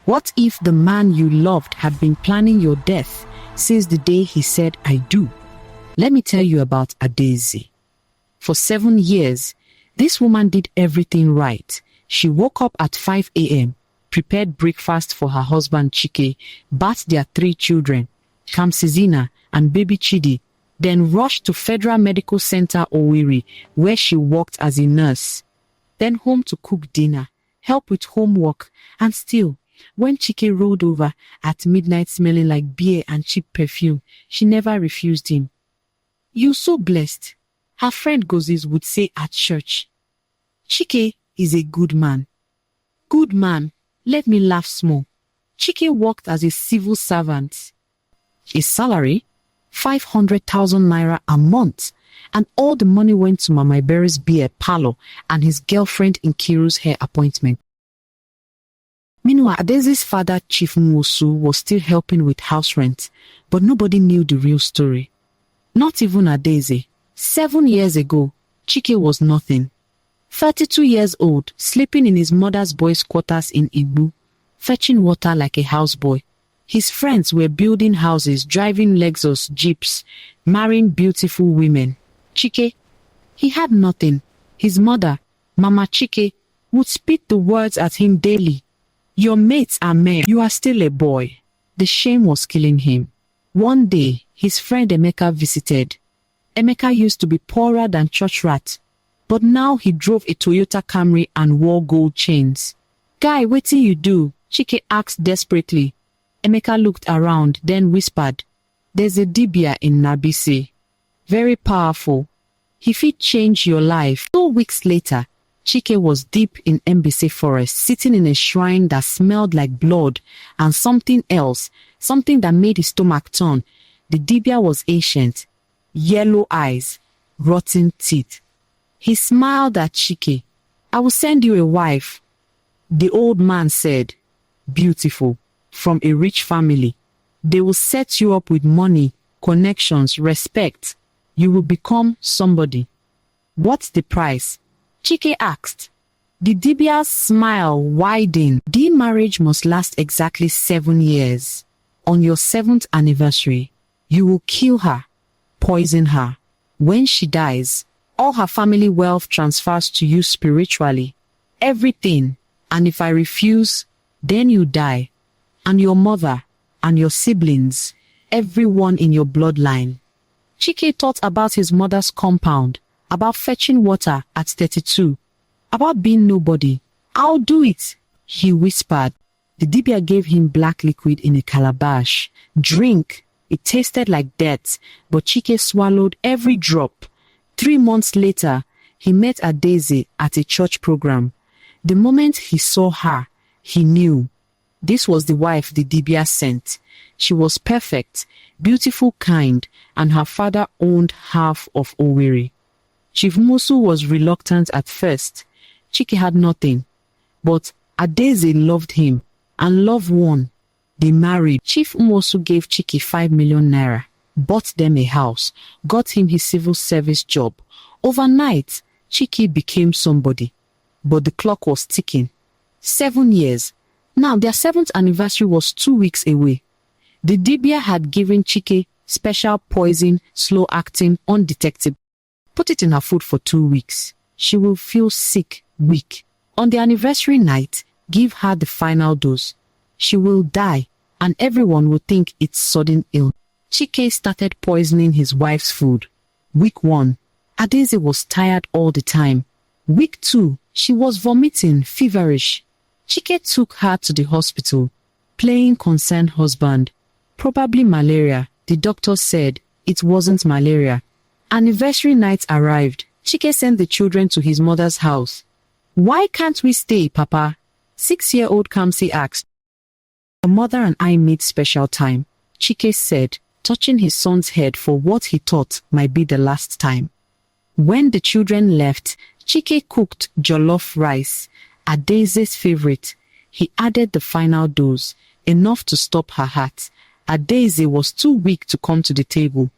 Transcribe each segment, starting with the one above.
What if the man you loved had been planning your death since the day he said, "I do"? Let me tell you about Adaeze. For 7 years, this woman did everything right. She woke up at 5 a.m., prepared breakfast for her husband Chike, bathed their 3 children, Kamsizina and baby Chidi, then rushed to Federal Medical Center Owerri, where she worked as a nurse. Then home to cook dinner, help with homework, and still, when Chike rolled over at midnight smelling like beer and cheap perfume, she never refused him. "You're so blessed," her friend Gozis would say at church. Chike is a good man. Good man, let me laugh small. Chike worked as a civil servant. His salary? 500,000 naira a month. And all the money went to Mama Ibere's beer parlor and his girlfriend Nkiru's hair appointment. Meanwhile, Adeze's father, Chief Nwosu, was still helping with house rent, but nobody knew the real story. Not even Adeze. 7 years ago, Chike was nothing. 32 years old, sleeping in his mother's boys' quarters in Igbo, fetching water like a houseboy. His friends were building houses, driving Lexus jeeps, marrying beautiful women. Chike, he had nothing. His mother, Mama Chike, would spit the words at him daily. "Your mates are men. You are still a boy." The shame was killing him. One day, his friend Emeka visited. Emeka used to be poorer than church rat, but now he drove a Toyota Camry and wore gold chains. "Guy, wetin you do?" Chike asked desperately. Emeka looked around, then whispered, "There's a dibia in Nabise. Very powerful. He fit change your life." 2 weeks later, Chike was deep in Mbise forest, sitting in a shrine that smelled like blood and something else, something that made his stomach turn. The dibia was ancient, yellow eyes, rotten teeth. He smiled at Chike. "I will send you a wife." The old man said, "Beautiful, from a rich family. They will set you up with money, connections, respect. You will become somebody." "What's the price?" Chike asked. The Dibia's smile widened. "The marriage must last exactly 7 years. On your 7th anniversary, you will kill her, poison her. When she dies, all her family wealth transfers to you spiritually. Everything. And if I refuse, then you die. And your mother, and your siblings, everyone in your bloodline." Chike thought about his mother's compound, about fetching water at 32, about being nobody. "I'll do it," he whispered. The dibia gave him black liquid in a calabash. "Drink." It tasted like death, but Chike swallowed every drop. 3 months later, he met Adeze at a church program. The moment he saw her, he knew. This was the wife the dibia sent. She was perfect, beautiful, kind, and her father owned half of Owerri. Chief Musu was reluctant at first. Chike had nothing. But Adeze loved him, and love won. They married. Chief Musu gave Chike 5 million naira, bought them a house, got him his civil service job. Overnight, Chike became somebody. But the clock was ticking. 7 years. Now their 7th anniversary was 2 weeks away. The dibia had given Chike special poison, slow acting, undetectable. Put it in her food for 2 weeks. She will feel sick, weak. On the anniversary night, give her the final dose. She will die, and everyone will think it's sudden illness. Chike started poisoning his wife's food. Week 1, Adeze was tired all the time. Week 2, she was vomiting, feverish. Chike took her to the hospital, playing concerned husband. Probably malaria. The doctor said it wasn't malaria. Anniversary night arrived. Chike sent the children to his mother's house. "Why can't we stay, Papa?" 6-year-old Kamsi asked. "Your mother and I made special time," Chike said, touching his son's head for what he thought might be the last time. When the children left, Chike cooked jollof rice, Adeze's favorite. He added the final dose, enough to stop her heart. Adeze was too weak to come to the table.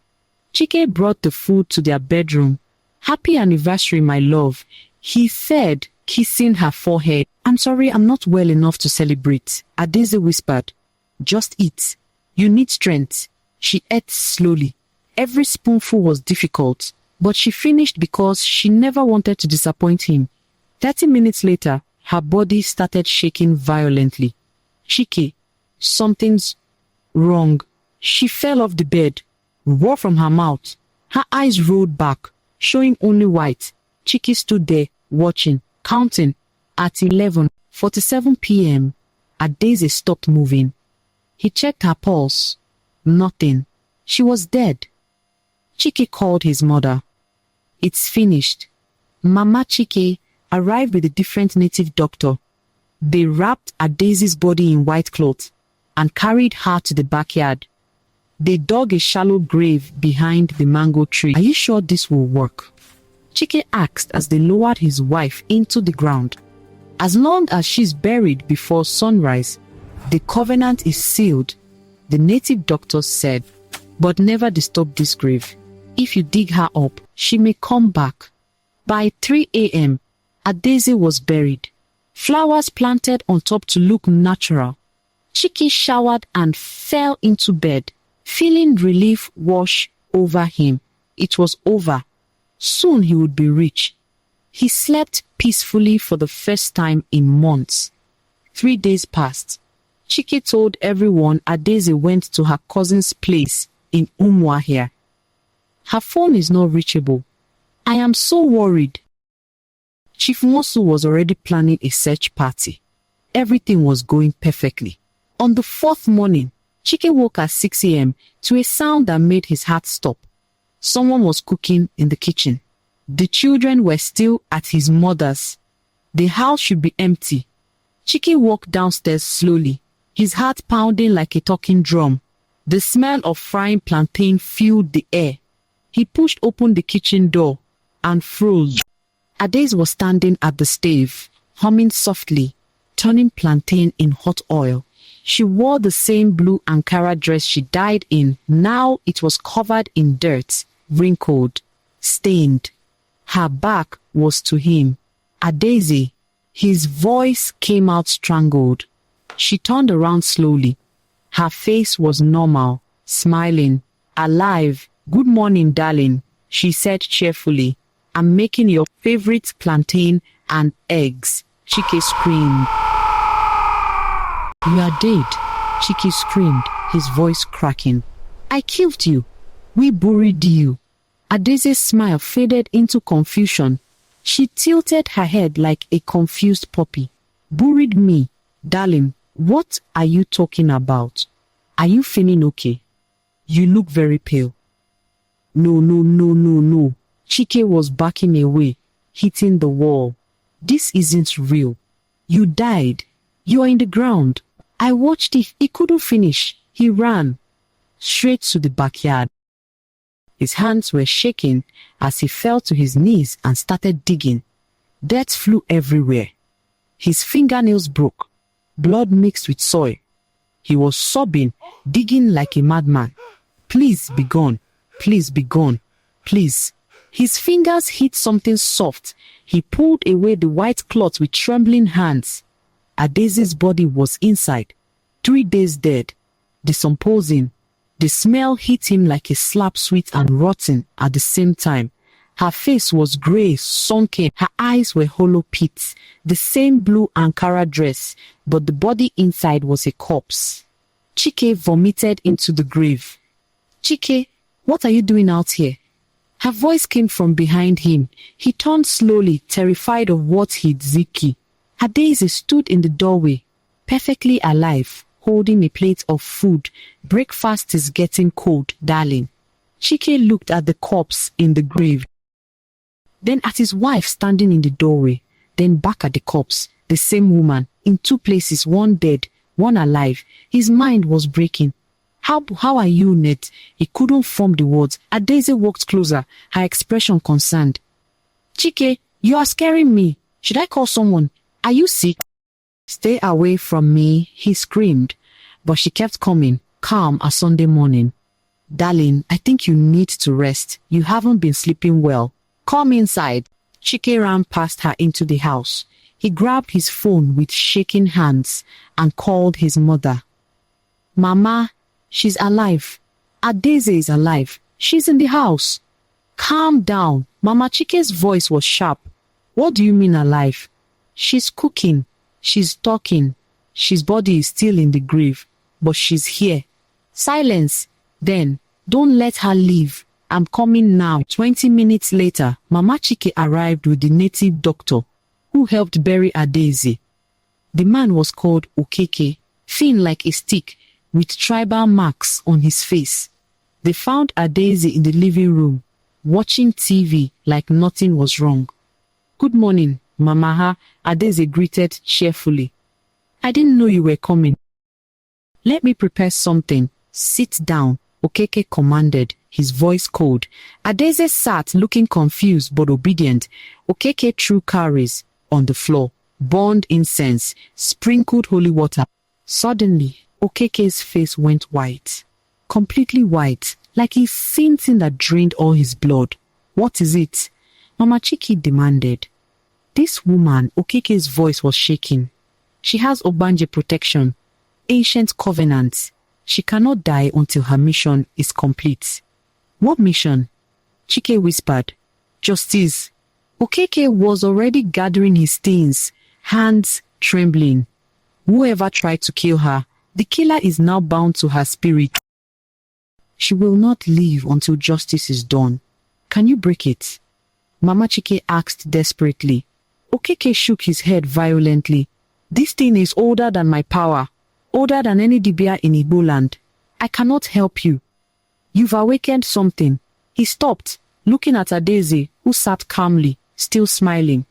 Chike brought the food to their bedroom. "Happy anniversary, my love." He said, kissing her forehead. I'm sorry, I'm not well enough to celebrate, Adaeze whispered. Just eat. You need strength. She ate slowly. Every spoonful was difficult, but she finished because she never wanted to disappoint him. 30 minutes later, her body started shaking violently. Chike, something's wrong. She fell off the bed, roar from her mouth. Her eyes rolled back, showing only white. Chike stood there, watching, counting. At 11:47 p.m., Adaeze stopped moving. He checked her pulse. Nothing. She was dead. Chike called his mother. It's finished. Mama Chike arrived with a different native doctor. They wrapped Adaeze's body in white cloth and carried her to the backyard. They dug a shallow grave behind the mango tree. Are you sure this will work? Chike asked as they lowered his wife into the ground. As long as she's buried before sunrise, the covenant is sealed, the native doctor said. But never disturb this grave. If you dig her up, she may come back. By 3 a.m., Adaeze was buried. Flowers planted on top to look natural. Chike showered and fell into bed, feeling relief wash over him. It was over. Soon he would be rich. He slept peacefully for the first time in months. 3 days passed. Chike told everyone Adaeze went to her cousin's place in Umuahia. Her phone is not reachable. I am so worried. Chief Mosu was already planning a search party. Everything was going perfectly. On the 4th morning, Chike woke at 6 a.m. to a sound that made his heart stop. Someone was cooking in the kitchen. The children were still at his mother's. The house should be empty. Chike walked downstairs slowly, his heart pounding like a talking drum. The smell of frying plantain filled the air. He pushed open the kitchen door and froze. Adaeze was standing at the stove, humming softly, turning plantain in hot oil. She wore the same blue Ankara dress she died in. Now it was covered in dirt, wrinkled, stained. Her back was to him. Adaeze. His voice came out strangled. She turned around slowly. Her face was normal, smiling, alive. Good morning, darling, she said cheerfully. I'm making your favorite plantain and eggs. Chike screamed. You are dead, Chike screamed, his voice cracking. I killed you. We buried you. Adaeze's smile faded into confusion. She tilted her head like a confused puppy. Buried me, darling. What are you talking about? Are you feeling okay? You look very pale. No. Chike was backing away, hitting the wall. This isn't real. You died. You are in the ground. I watched it. He couldn't finish. He ran straight to the backyard. His hands were shaking as he fell to his knees and started digging. Dirt flew everywhere. His fingernails broke. Blood mixed with soil. He was sobbing, digging like a madman. Please be gone. Please be gone. Please. His fingers hit something soft. He pulled away the white cloth with trembling hands. Adaeze's body was inside. 3 days dead. Decomposing. The smell hit him like a slap, sweet and rotten at the same time. Her face was grey, sunken. Her eyes were hollow pits. The same blue Ankara dress, but the body inside was a corpse. Chike vomited into the grave. Chike, what are you doing out here? Her voice came from behind him. He turned slowly, terrified of what he'd Ziki. Adaeze stood in the doorway, perfectly alive, holding a plate of food. Breakfast is getting cold, darling. Chike looked at the corpse in the grave, then at his wife standing in the doorway, then back at the corpse, the same woman, in 2 places, one dead, one alive. His mind was breaking. How are you, Ned? He couldn't form the words. Adaeze walked closer, her expression concerned. Chike, you are scaring me. Should I call someone? Are you sick? Stay away from me, he screamed. But she kept coming, calm as Sunday morning. Darling, I think you need to rest. You haven't been sleeping well. Come inside. Chike ran past her into the house. He grabbed his phone with shaking hands and called his mother. Mama, she's alive. Adaeze is alive. She's in the house. Calm down. Mama Chike's voice was sharp. What do you mean alive? She's cooking. She's talking. She's body is still in the grave, but she's here. Silence. Then, don't let her leave. I'm coming now. 20 minutes later, Mama Chike arrived with the native doctor who helped bury Adaeze. The man was called Okeke, thin like a stick, with tribal marks on his face. They found Adaeze in the living room, watching TV like nothing was wrong. Good morning, Mamaha, Adaeze greeted cheerfully. I didn't know you were coming. Let me prepare something. Sit down, Okeke commanded, his voice cold. Adaeze sat looking confused but obedient. Okeke threw cowries on the floor, burned incense, sprinkled holy water. Suddenly, Okeke's face went white. Completely white, like a thin thing that drained all his blood. What is it? Mama Chike demanded. This woman, Okeke's voice was shaking. She has Obanje protection, ancient covenants. She cannot die until her mission is complete. What mission? Chike whispered. Justice. Okeke was already gathering his things, hands trembling. Whoever tried to kill her, the killer is now bound to her spirit. She will not leave until justice is done. Can you break it? Mama Chike asked desperately. Okeke shook his head violently. This thing is older than my power, older than any Dibia in Igbo land. I cannot help you. You've awakened something. He stopped, looking at Adaeze, who sat calmly, still smiling.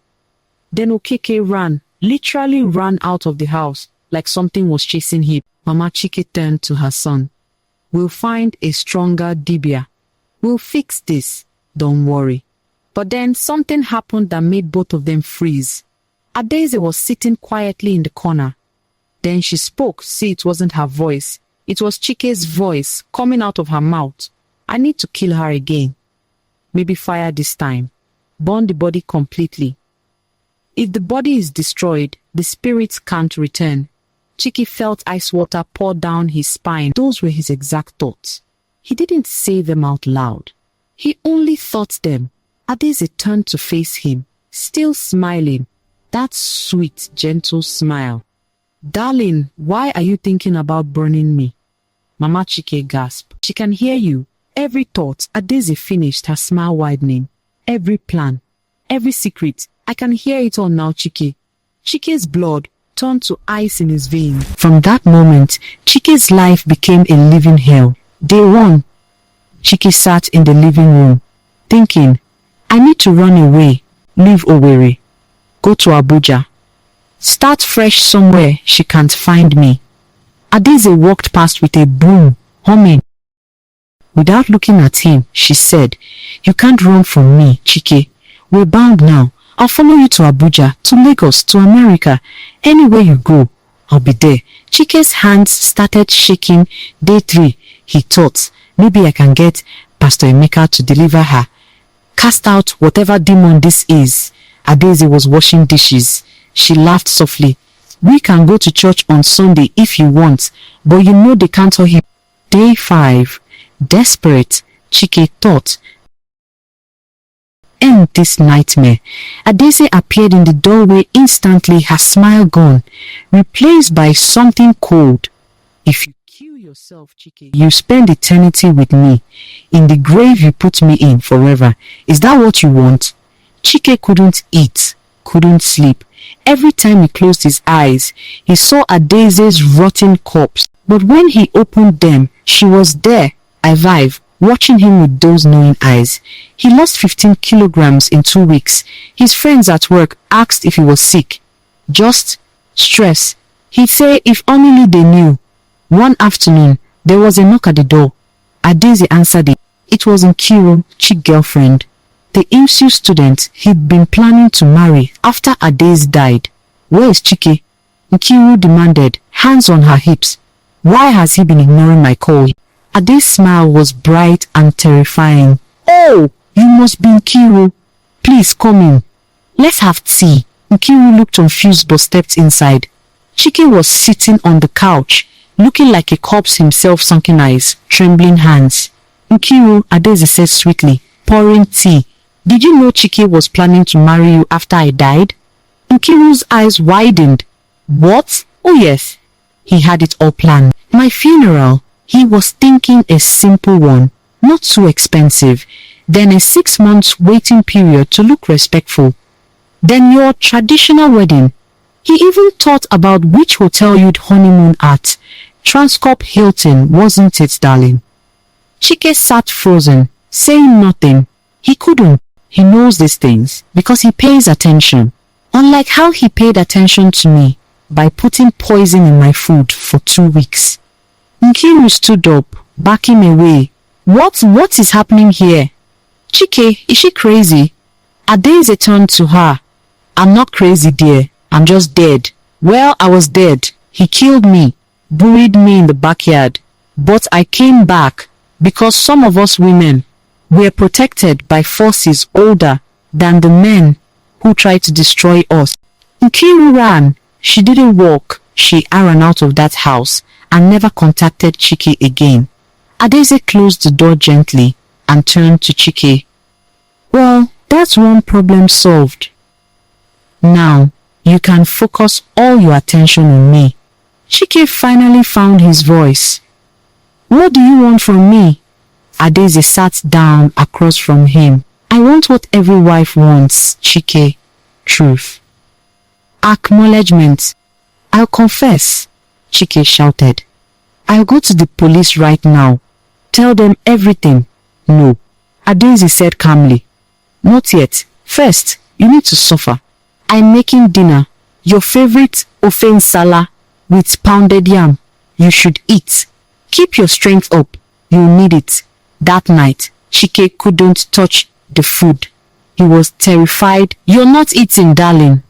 Then Okeke ran, literally ran out of the house, like something was chasing him. Mama Chike turned to her son. We'll find a stronger Dibia. We'll fix this. Don't worry. But then something happened that made both of them freeze. Adaeze was sitting quietly in the corner. Then she spoke. See, it wasn't her voice. It was Chike's voice coming out of her mouth. I need to kill her again. Maybe fire this time. Burn the body completely. If the body is destroyed, the spirits can't return. Chike felt ice water pour down his spine. Those were his exact thoughts. He didn't say them out loud. He only thought them. Adaeze turned to face him, still smiling. That sweet, gentle smile. Darling, why are you thinking about burning me? Mama Chike gasped. She can hear you. Every thought. Adaeze finished, her smile widening. Every plan. Every secret. I can hear it all now, Chike. Chike's blood turned to ice in his veins. From that moment, Chike's life became a living hell. Day one. Chike sat in the living room, thinking, I need to run away, leave Owerri, go to Abuja, start fresh somewhere she can't find me. Adaeze walked past with a broom, humming. Without looking at him, she said, You can't run from me, Chike. We're bound now. I'll follow you to Abuja, to Lagos, to America. Anywhere you go, I'll be there. Chike's hands started shaking. Day 3, he thought, maybe I can get Pastor Emeka to deliver her. Cast out whatever demon this is. Adaeze was washing dishes. She laughed softly. We can go to church on Sunday if you want, but you know they can't tell him. Day 5. Desperate, Chike thought. End this nightmare. Adaeze appeared in the doorway instantly, her smile gone, replaced by something cold. If you kill yourself, Chike, you spend eternity with me. In the grave you put me in forever. Is that what you want? Chike couldn't eat, couldn't sleep. Every time he closed his eyes, he saw Adaeze's rotten corpse. But when he opened them, she was there, alive, watching him with those knowing eyes. He lost 15 kilograms in 2 weeks. His friends at work asked if he was sick. Just stress. He'd say if only they knew. One afternoon, there was a knock at the door. Adaeze answered it. It was Nkiru, Chike's girlfriend, the IMSU student he'd been planning to marry after Adaeze died. Where is Chike? Nkiru demanded, hands on her hips. Why has he been ignoring my call? Adaeze's smile was bright and terrifying. Oh, you must be Nkiru. Please come in. Let's have tea. Nkiru looked confused but stepped inside. Chike was sitting on the couch, looking like a corpse himself, sunken eyes, trembling hands. Nkiru, Adaeze said sweetly, pouring tea. Did you know Chike was planning to marry you after I died? Nkiru's eyes widened. What? Oh yes. He had it all planned. My funeral. He was thinking a simple one, not too expensive. Then a 6 months waiting period to look respectful. Then your traditional wedding. He even thought about which hotel you'd honeymoon at. Transcorp Hilton, wasn't it, darling? Chike sat frozen, saying nothing. He couldn't. He knows these things because he pays attention. Unlike how he paid attention to me by putting poison in my food for 2 weeks. Nkiru stood up, backing away. What is happening here? Chike, is she crazy? Adaeze turned to her. I'm not crazy, dear. I'm just dead. Well, I was dead. He killed me, buried me in the backyard. But I came back because some of us women were protected by forces older than the men who tried to destroy us. Nkiru ran. She didn't walk. She ran out of that house and never contacted Chike again. Adaeze closed the door gently and turned to Chike. Well, that's one problem solved. Now, you can focus all your attention on me. Chike finally found his voice. What do you want from me? Adaeze sat down across from him. I want what every wife wants, Chike. Truth. Acknowledgement. I'll confess, Chike shouted. I'll go to the police right now. Tell them everything. No, Adaeze said calmly. Not yet. First, you need to suffer. I'm making dinner. Your favorite ofe nsala with pounded yam. You should eat. Keep your strength up. You'll need it. That night, Chike couldn't touch the food. He was terrified. You're not eating, darling.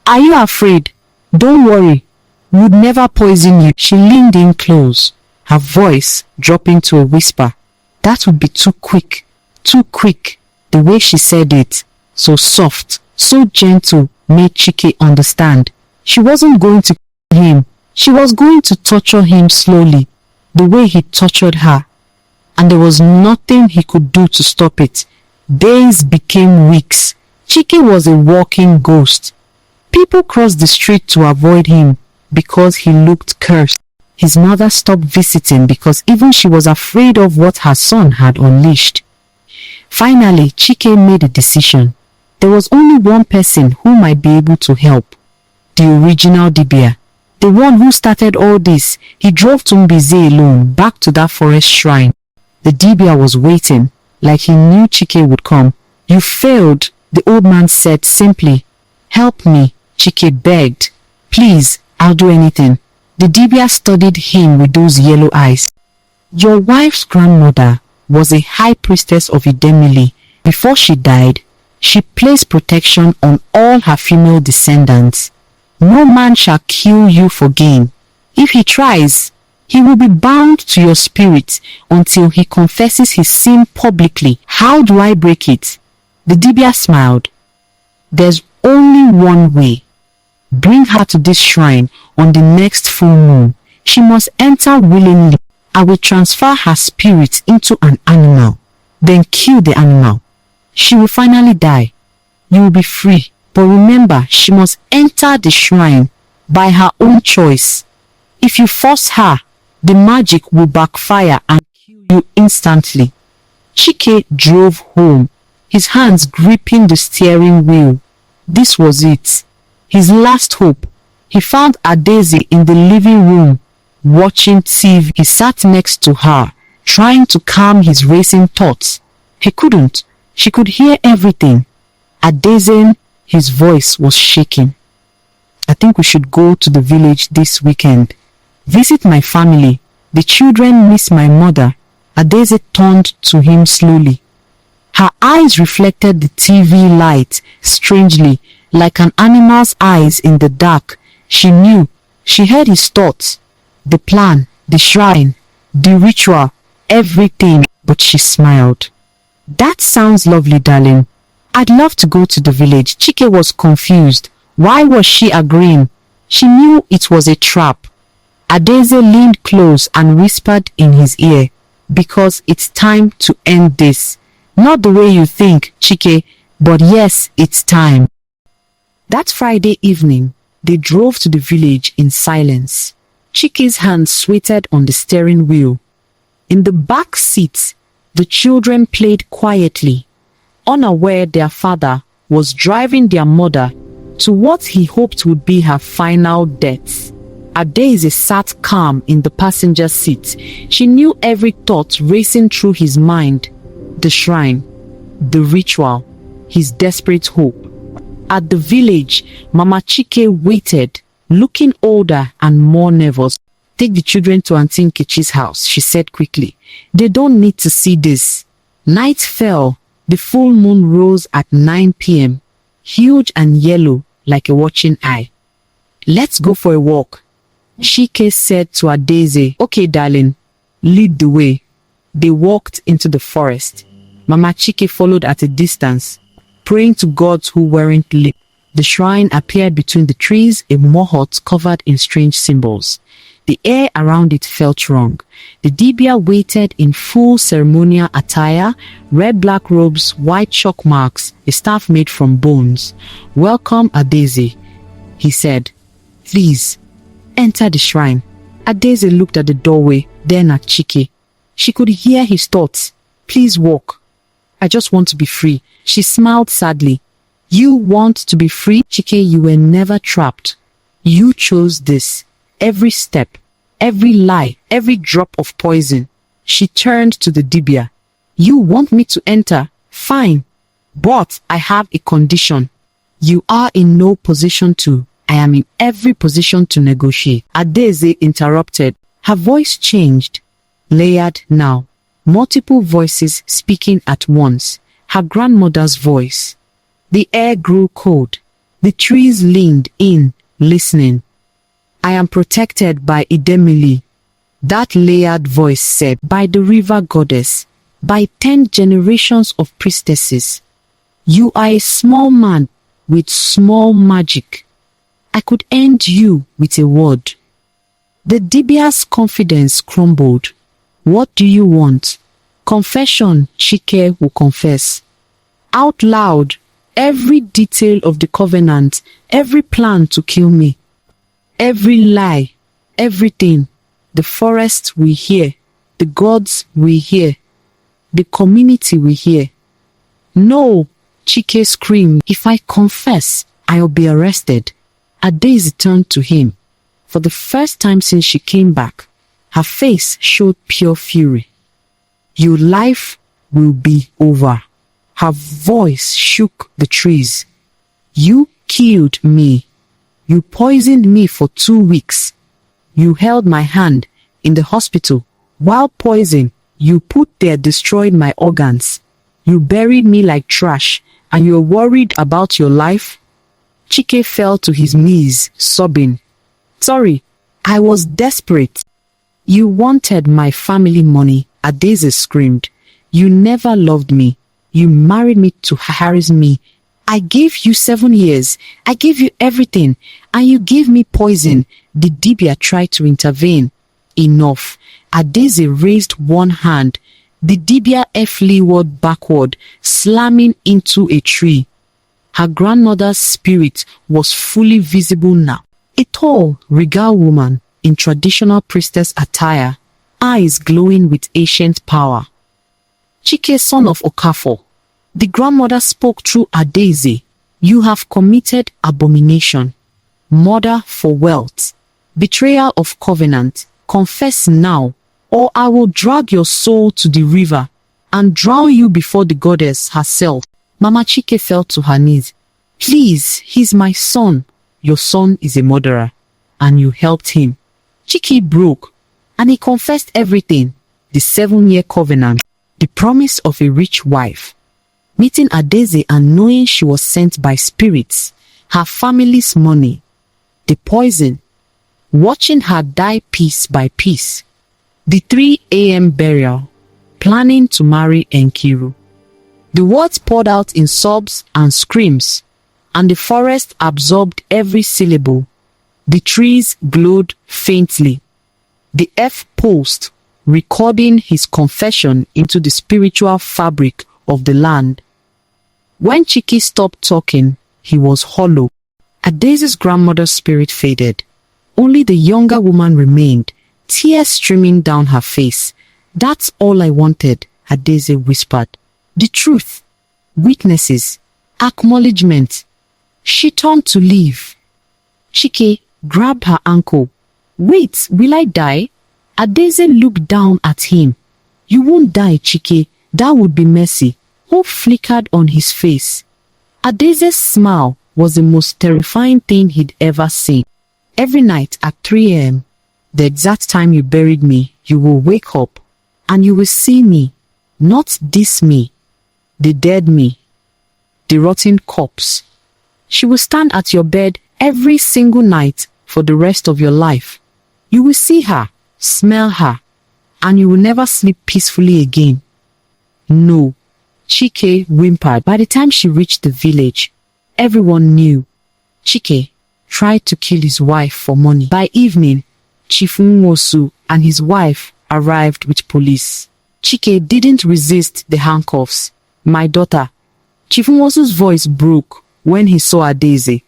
Are you afraid? Don't worry. Would never poison you. She leaned in close, her voice dropping to a whisper. That would be too quick. Too quick. The way she said it, so soft, so gentle, made Chike understand. She wasn't going to kill him. She was going to torture him slowly, the way he tortured her. And there was nothing he could do to stop it. Days became weeks. Chike was a walking ghost. People crossed the street to avoid him because he looked cursed. His mother stopped visiting because even she was afraid of what her son had unleashed. Finally, Chike made a decision. There was only one person who might be able to help. The original Dibia. The one who started all this. He drove to Mbize alone, back to that forest shrine. The Dibia was waiting, like he knew Chike would come. You failed, the old man said simply. Help me, Chike begged. Please, I'll do anything. The Dibia studied him with those yellow eyes. Your wife's grandmother was a high priestess of Idemili. Before she died, she placed protection on all her female descendants. No man shall kill you for gain. If he tries, he will be bound to your spirit until he confesses his sin publicly. How do I break it? The Dibia smiled. There's only one way. Bring her to this shrine on the next full moon. She must enter willingly. I will transfer her spirit into an animal, then kill the animal. She will finally die. You will be free. But remember, she must enter the shrine by her own choice. If you force her, the magic will backfire and kill you instantly. Chike drove home, his hands gripping the steering wheel. This was it. His last hope. He found Adaeze in the living room, watching TV. He sat next to her, trying to calm his racing thoughts. He couldn't. She could hear everything. Adaeze, his voice was shaking. I think we should go to the village this weekend. Visit my family. The children miss my mother. Adaeze turned to him slowly. Her eyes reflected the TV light, strangely, like an animal's eyes in the dark. She knew. She heard his thoughts. The plan, the shrine, the ritual, everything. But she smiled. That sounds lovely, darling. I'd love to go to the village. Chike was confused. Why was she agreeing? She knew it was a trap. Adaeze leaned close and whispered in his ear, "Because it's time to end this. Not the way you think, Chike, but yes, it's time." That Friday evening, they drove to the village in silence. Chike's hands sweated on the steering wheel. In the back seat, the children played quietly, unaware their father was driving their mother to what he hoped would be her final death. Adaeze sat calm in the passenger seat. She knew every thought racing through his mind. The shrine, the ritual, his desperate hope. At the village, Mama Chike waited, looking older and more nervous. "Take the children to Auntie Nkechi's house," she said quickly. "They don't need to see this." Night fell. The full moon rose at 9 p.m., huge and yellow like a watching eye. "Let's go for a walk," Chike said to Adaeze. "Okay, darling, lead the way." They walked into the forest. Mama Chike followed at a distance, praying to gods who weren't lit. The shrine appeared between the trees, a mohot covered in strange symbols. The air around it felt wrong. The dibia waited in full ceremonial attire, red-black robes, white chalk marks, a staff made from bones. "Welcome, Adaeze," he said. "Please, enter the shrine." Adaeze looked at the doorway, then at Chike. She could hear his thoughts. "Please walk. I just want to be free." She smiled sadly. "You want to be free? Chike, you were never trapped. You chose this. Every step, every lie, every drop of poison." She turned to the dibia. "You want me to enter? Fine. But I have a condition. You are in no position to. I am in every position to negotiate." Adaeze interrupted. Her voice changed. Layered now. Multiple voices speaking at once. Her grandmother's voice. The air grew cold. The trees leaned in, listening. "I am protected by Idemili," that layered voice said, "by the river goddess, by 10 generations of priestesses. You are a small man with small magic. I could end you with a word." The dibia's confidence crumbled. "What do you want?" "Confession," Chike will confess. Out loud, every detail of the covenant, every plan to kill me. Every lie, everything. The forest we hear, the gods we hear, the community we hear. "No," Chike screamed. "If I confess, I'll be arrested." Adaeze turned to him. For the first time since she came back, her face showed pure fury. "Your life will be over." Her voice shook the trees. "You killed me. You poisoned me for 2 weeks. You held my hand in the hospital. While poison, you put there destroyed my organs. You buried me like trash, and you're worried about your life?" Chike fell to his knees, sobbing. "Sorry, I was desperate." "You wanted my family money," Adaeze screamed. "You never loved me. You married me to harass me. I gave you 7 years. I gave you everything, and you gave me poison." The dibia tried to intervene. "Enough." Adaeze raised one hand. The dibia leeward backward, slamming into a tree. Her grandmother's spirit was fully visible now. A tall, regal woman in traditional priestess attire, eyes glowing with ancient power. "Chike, son of Okafor," the grandmother spoke through Adaeze, "you have committed abomination, murder for wealth, betrayal of covenant. Confess now, or I will drag your soul to the river and drown you before the goddess herself." Mama Chike fell to her knees. "Please, he's my son." "Your son is a murderer, and you helped him." Chike broke, and he confessed everything. The 7-year covenant, the promise of a rich wife, meeting Adaeze and knowing she was sent by spirits, her family's money, the poison, watching her die piece by piece, the 3 a.m. burial, planning to marry Nkiru. The words poured out in sobs and screams. and the forest absorbed every syllable. The trees glowed faintly. The earth pulsed, recording his confession into the spiritual fabric of the land. When Chike stopped talking, he was hollow. Adaize's grandmother's spirit faded. Only the younger woman remained, tears streaming down her face. "That's all I wanted," Adaize whispered. "The truth, witnesses, acknowledgement." She turned to leave. Chike grabbed her ankle. "Wait, will I die?" Adaize looked down at him. "You won't die, Chike. That would be messy." Hope flickered on his face. Adaize's smile was the most terrifying thing he'd ever seen. "Every night at 3 a.m., the exact time you buried me, you will wake up and you will see me, not this me, the dead me, the rotten corpse. She will stand at your bed every single night for the rest of your life. You will see her, smell her, and you will never sleep peacefully again." "No," Chike whimpered. By the time she reached the village, everyone knew. Chike tried to kill his wife for money. By evening, Chief Nwosu and his wife arrived with police. Chike didn't resist the handcuffs. "My daughter," Chief Nwosu's voice broke when he saw Adaize.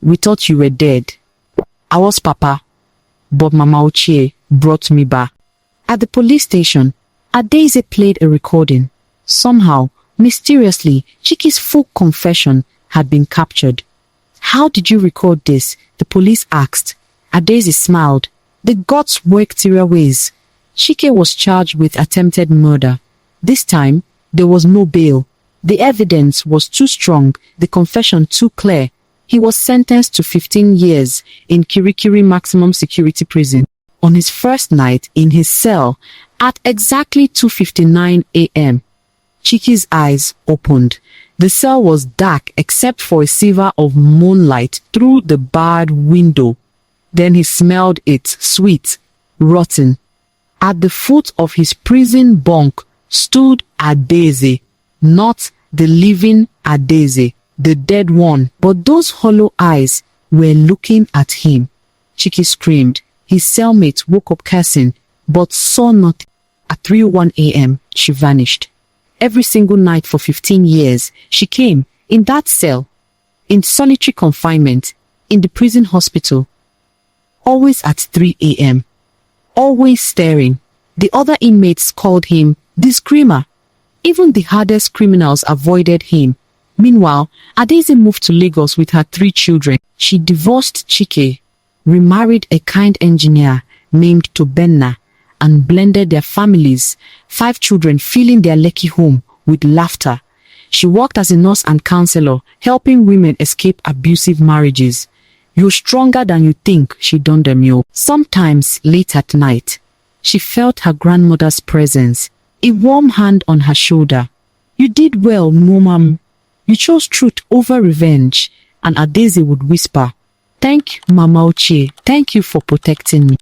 "We thought you were dead." "I was, Papa, but Mama Ochie brought me back." At the police station, Adaize played a recording. Somehow, mysteriously, Chike's full confession had been captured. "How did you record this?" the police asked. Adaize smiled. "The gods work their ways." Chike was charged with attempted murder. This time, there was no bail. The evidence was too strong, the confession too clear. He was sentenced to 15 years in Kirikiri Maximum Security Prison. On his first night in his cell, at exactly 2:59 a.m., Chike's eyes opened. The cell was dark except for a sliver of moonlight through the barred window. Then he smelled it, sweet, rotten. At the foot of his prison bunk stood Adaize, not the living Adaize, the dead one, but those hollow eyes were looking at him. Chike screamed. His cellmate woke up cursing, but saw nothing. At 3:01 a.m., she vanished. Every single night for 15 years, she came, in that cell, in solitary confinement, in the prison hospital. Always at 3 a.m. Always staring. The other inmates called him the Screamer. Even the hardest criminals avoided him. Meanwhile, Adaize moved to Lagos with her 3 children. She divorced Chike, remarried a kind engineer named Tobenna, and blended their families, 5 children filling their lucky home with laughter. She worked as a nurse and counselor, helping women escape abusive marriages. "You're stronger than you think," she donned them yo. Sometimes, late at night, she felt her grandmother's presence, a warm hand on her shoulder. "You did well, Mom. You chose truth over revenge." And Adaize would whisper, "Thank you, Mama Ochie. Thank you for protecting me."